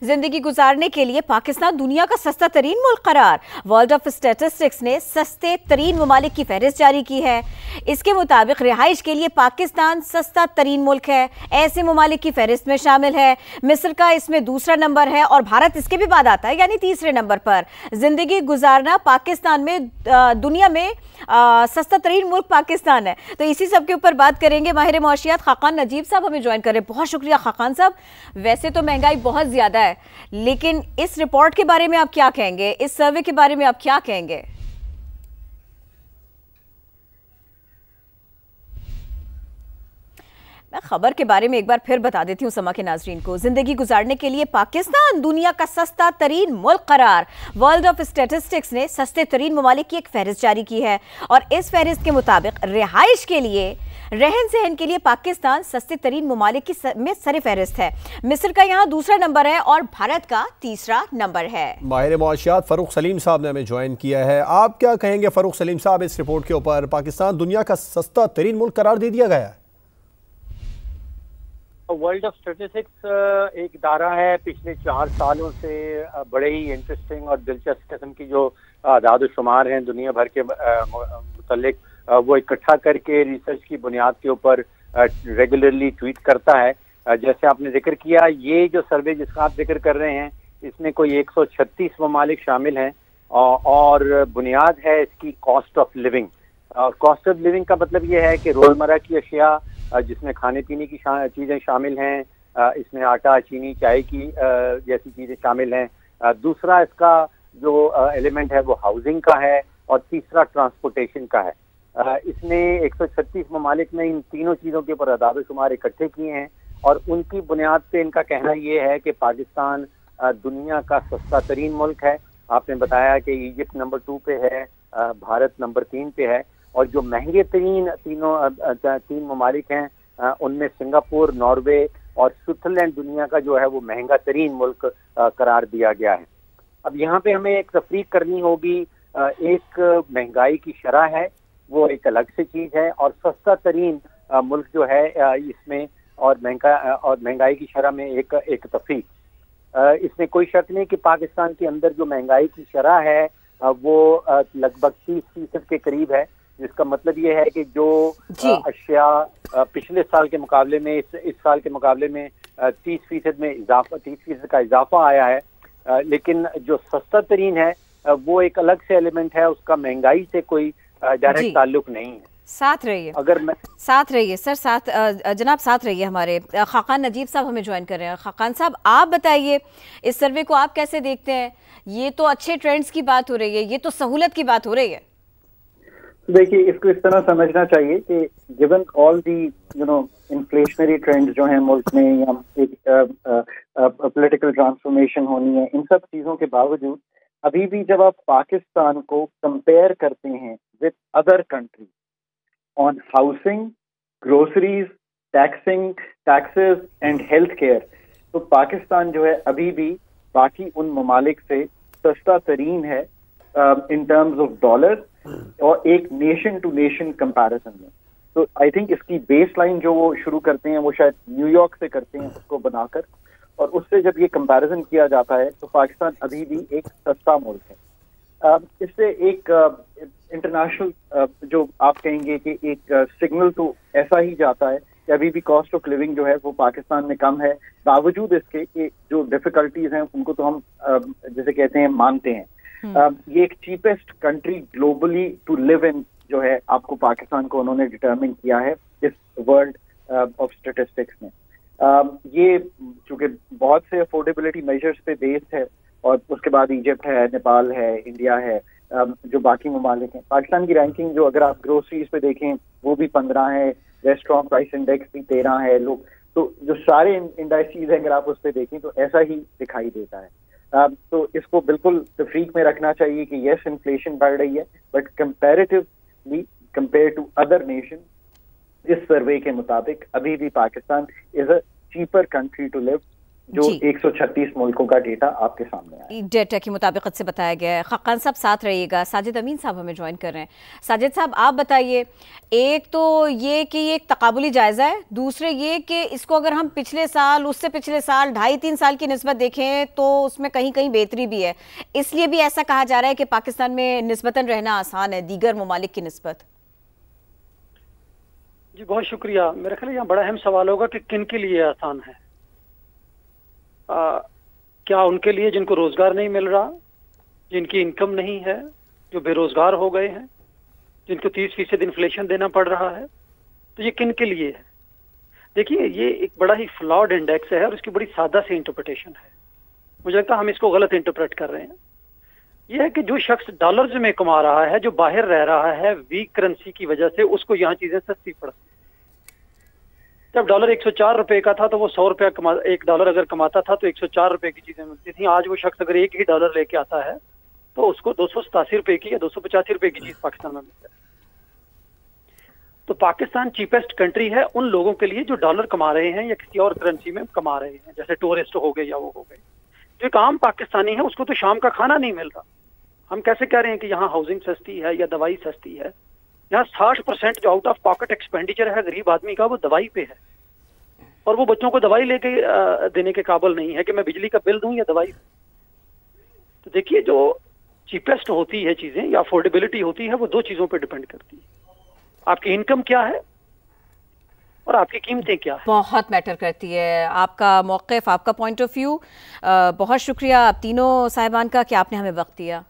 زندگی گزارنے کے لیے پاکستان دنیا کا سستا ترین ملک قرار۔ ورلڈ آف اسٹیٹسٹکس نے سستے ترین ممالک کی فہرست جاری کی ہے۔ اس کے مطابق رہائش کے لیے پاکستان سستا ترین ملک ہے۔ ایسے ممالک کی فہرست میں شامل ہے۔ مصر کا اس میں دوسرا نمبر ہے اور بھارت اس کے بھی بعد آتا ہے، یعنی تیسرے نمبر پر۔ زندگی گزارنا پاکستان میں دنیا میں سستا ترین ملک پاکستان ہے۔ تو اسی سب کے اوپر بات کریں گے۔ ماہر معاشیات خاقان نجیب صاحب ہمیں جوائن کر رہے ہیں۔ بہت شکریہ خاقان صاحب۔ ویسے تو مہنگائی بہت زیادہ ہے، لیکن اس رپورٹ کے بارے میں آپ کیا کہیں گے؟ اس سروے کے بارے میں آپ کیا کہیں گے؟ میں خبر کے بارے میں ایک بار پھر بتا دیتی ہوں سما کے ناظرین کو۔ زندگی گزارنے کے لیے پاکستان دنیا کا سستا ترین ملک قرار۔ ورلڈ آف اسٹیٹسٹکس نے سستے ترین ممالک کی ایک فہرست جاری کی ہے اور اس فہرست کے مطابق رہائش کے لیے، رہن سہن کے لیے پاکستان سستے ترین ممالک میں سر فہرست ہے۔ مصر کا یہاں دوسرا نمبر ہے اور بھارت کا تیسرا نمبر ہے۔ ماہر معاشیات فاروق سلیم صاحب نے ہمیں جوائن کیا ہے۔ آپ کیا کہیں گے فاروق سلیم صاحب اس رپورٹ کے اوپر؟ پاکستان دنیا کا سستا ترین ملک قرار دے دیا گیا ہے۔ ورلڈ آف اسٹیٹسٹکس ایک ادارہ ہے، پچھلے 4 سالوں سے بڑے ہی انٹرسٹنگ اور دلچسپ قسم کی جو اعداد و شمار ہیں دنیا بھر کے متعلق، وہ اکٹھا کر کے ریسرچ کی بنیاد کے اوپر ریگولرلی ٹویٹ کرتا ہے۔ جیسے آپ نے ذکر کیا، یہ جو سروے جس کا آپ ذکر کر رہے ہیں، اس میں کوئی 136 ممالک شامل ہیں اور بنیاد ہے اس کی کاسٹ آف لیونگ۔ اور کاسٹ آف لیونگ کا مطلب یہ ہے کہ روزمرہ کی اشیاء جس میں کھانے پینے کی چیزیں شامل ہیں، اس میں آٹا، چینی، چائے کی جیسی چیزیں شامل ہیں۔ دوسرا اس کا جو ایلیمنٹ ہے وہ ہاؤسنگ کا ہے اور تیسرا ٹرانسپورٹیشن کا ہے۔ اس نے 136 ممالک میں ان تینوں چیزوں کے اوپر اعداد و شمار اکٹھے کیے ہیں اور ان کی بنیاد پہ ان کا کہنا یہ ہے کہ پاکستان دنیا کا سستا ترین ملک ہے۔ آپ نے بتایا کہ ایجپٹ نمبر 2 پہ ہے، بھارت نمبر 3 پہ ہے، اور جو مہنگے ترین تین ممالک ہیں ان میں سنگاپور، ناروے اور سوئٹزرلینڈ دنیا کا جو ہے وہ مہنگا ترین ملک قرار دیا گیا ہے۔ اب یہاں پہ ہمیں ایک تفریق کرنی ہوگی۔ ایک مہنگائی کی شرح ہے، وہ ایک الگ سے چیز ہے، اور سستا ترین ملک جو ہے اس میں اور مہنگائی کی شرح میں ایک تفریق۔ اس میں کوئی شک نہیں کہ پاکستان کے اندر جو مہنگائی کی شرح ہے وہ لگ بھگ 30% کے قریب ہے، جس کا مطلب یہ ہے کہ جو اشیاء پچھلے سال کے مقابلے میں اس سال کے مقابلے میں 30% کا اضافہ آیا ہے، لیکن جو سستا ترین ہے وہ ایک الگ سے ایلیمنٹ ہے، اس کا مہنگائی سے کوئی ڈائریکٹ تعلق نہیں ہے۔ ساتھ رہیے، ساتھ رہیے سر، جناب ساتھ رہیے۔ ہمارے خاقان نجیب صاحب ہمیں جوائن کر رہے ہیں۔ خاقان صاحب، آپ بتائیے اس سروے کو آپ کیسے دیکھتے ہیں؟ یہ تو اچھے ٹرینڈز کی بات ہو رہی ہے، یہ تو سہولت کی بات ہو رہی ہے۔ دیکھیے، اس کو اس طرح سمجھنا چاہیے کہ گیون آل دی انفلیشنری ٹرینڈز جو ہیں ملک میں، یا ایک پولیٹیکل ٹرانسفارمیشن ہونی ہے، ان سب چیزوں کے باوجود ابھی بھی جب آپ پاکستان کو کمپیئر کرتے ہیں with other country on housing, groceries, taxes and health care, تو پاکستان جو ہے ابھی بھی باقی ان ممالک سے سستا ترین ہے ان ٹرمز آف ڈالر، اور ایک نیشن ٹو نیشن کمپیریزن میں۔ تو آئی تھنک اس کی بیس لائن جو وہ شروع کرتے ہیں وہ شاید نیو یارک سے کرتے ہیں، اس کو بنا کر، اور اس سے جب یہ کمپیریزن کیا جاتا ہے تو پاکستان ابھی بھی ایک سستا ملک ہے۔ اس سے ایک انٹرنیشنل جو آپ کہیں گے کہ ایک سگنل تو ایسا ہی جاتا ہے کہ ابھی بھی کاسٹ آف لیونگ جو ہے وہ پاکستان میں کم ہے، باوجود اس کے کہ جو ڈفیکلٹیز ہیں ان کو تو ہم جیسے کہتے ہیں مانتے ہیں۔ یہ ایک چیپسٹ کنٹری گلوبلی ٹو لیو ان جو ہے آپ کو پاکستان کو انہوں نے ڈٹرمن کیا ہے اس ورلڈ آف اسٹیٹسٹکس میں۔ یہ چونکہ بہت سے افورڈیبلٹی میجرز پہ بیسڈ ہے، اور اس کے بعد ایجپٹ ہے، نیپال ہے، انڈیا ہے، جو باقی ممالک ہیں۔ پاکستان کی رینکنگ جو اگر آپ گروسریز پہ دیکھیں وہ بھی 15 ہے، ریسٹورانٹ پرائس انڈیکس بھی 13 ہے، لوگ تو جو سارے انڈائسیز ہیں اگر آپ اس پہ دیکھیں تو ایسا ہی دکھائی دیتا ہے۔ تو اس کو بالکل تفریق میں رکھنا چاہیے کہ یس انفلیشن بڑھ رہی ہے، but comparatively compare to other nation, اس سروے کے مطابق ابھی بھی Pakistan is a cheaper country to live جو 136 ملکوں کا ڈیٹا آپ کے سامنے آیا. ڈیٹا کی مطابقت سے بتایا گیا ہے. خاقان صاحب ساتھ رہیے گا. ساجد امین صاحب ہمیں جوائن کر رہے ہیں. ساجد صاحب آپ بتائیے, ایک تو یہ کہ یہ ایک تقابلی جائزہ ہے, دوسرے یہ کہ اس کو اگر ہم پچھلے سال, اس سے پچھلے سال, 2.5-3 سال کی نسبت دیکھیں تو اس میں کہیں کہیں بہتری بھی ہے. اس لیے بھی ایسا کہا جا رہا ہے کہ پاکستان میں نسبتاً رہنا آسان ہے دیگر ممالک کی نسبت. جی بہت شکریہ. میرا خیال یہاں بڑا اہم سوال ہوگا کہ کن کے لیے آسان ہے. کیا ان کے لیے جن کو روزگار نہیں مل رہا, جن کی انکم نہیں ہے, جو بے روزگار ہو گئے ہیں, جن کو 30% انفلیشن دینا پڑ رہا ہے, تو یہ کن کے لیے ہے؟ دیکھیے یہ ایک بڑا ہی فلاڈ انڈیکس ہے اور اس کی بڑی سادہ سی انٹرپریٹیشن ہے. مجھے لگتا ہے ہم اس کو غلط انٹرپریٹ کر رہے ہیں. یہ ہے کہ جو شخص ڈالرز میں کما رہا ہے, جو باہر رہ رہا ہے ویک کرنسی کی وجہ سے, اس کو یہاں چیزیں سستی پڑتی. جب ڈالر 104 روپے کا تھا تو وہ 100 روپے ایک ڈالر اگر کماتا تھا تو 104 روپے کی چیزیں ملتی تھیں. آج وہ شخص اگر ایک ہی ڈالر لے کے آتا ہے تو اس کو 287 روپے کی یا 285 روپے کی چیز پاکستان میں ملتی ہے. تو پاکستان چیپسٹ کنٹری ہے ان لوگوں کے لیے جو ڈالر کما رہے ہیں یا کسی اور کرنسی میں کما رہے ہیں, جیسے ٹورسٹ ہو گئے یا وہ ہو گئے. جو ایک عام پاکستانی ہے اس کو تو شام کا کھانا نہیں مل رہا. ہم کیسے کہہ رہے ہیں کہ یہاں ہاؤسنگ سستی ہے یا دوائی سستی ہے؟ یہاں 60% جو آؤٹ آف پاکٹ ایکسپینڈیچر ہے غریب آدمی کا, وہ دوائی پہ ہے. اور وہ بچوں کو دوائی لے کے دینے کے قابل نہیں ہے کہ میں بجلی کا بل دوں یا دوائی. تو دیکھیے جو چیپسٹ ہوتی ہے چیزیں یا افورڈیبلٹی ہوتی ہے وہ دو چیزوں پہ ڈیپینڈ کرتی ہے. آپ کی انکم کیا ہے اور آپ کی قیمتیں کیا ہیں. بہت میٹر کرتی ہے آپ کا موقف, آپ کا پوائنٹ آف ویو. بہت شکریہ آپ تینوں صاحبان کا کہ آپ نے ہمیں وقت دیا.